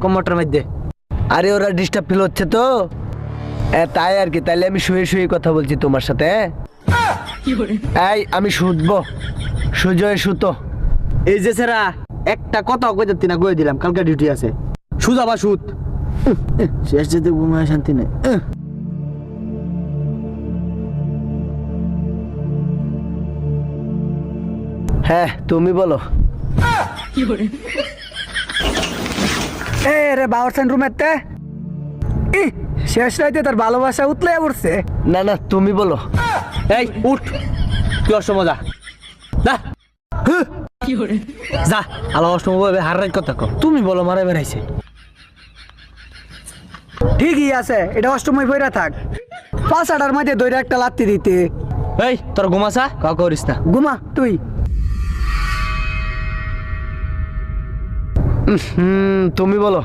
Computer মধ্যে। আরে ওরা ডিস্টার্ব ফিল হচ্ছে তো তাই আর কি। তাইলে আমি শুয়ে শুয়ে কথা বলছি তোমার সাথে। এই আমি শুতবো, সুজয় সুতো। এই যে স্যারা একটা কথা কইতে না কই দিলাম, কালকে ডিউটি আছে। সুদ আবার সুদ। শেষ যেতে ঘুমায় শান্তি নেই। হ্যাঁ তুমি বলো। এ রে বাউরসান রুমেতে শেষ রাইতে তার ভালোবাসা উতলে পড়ছে। না না তুমি বলো। এই উঠ, তুই অসময় যা যা। যা আলো অসময় হার রাত কথা কও। তুমি বলো মারা বেড়াইছে। ঠিকই আছে, এটা অষ্টমী বইরা থাক। 5-8টার মধ্যে দইরা একটা লাত্তি দিতে। এই তোর ঘুমাসা কাউ করিস না। ঘুমা তুই। তুমি বলো।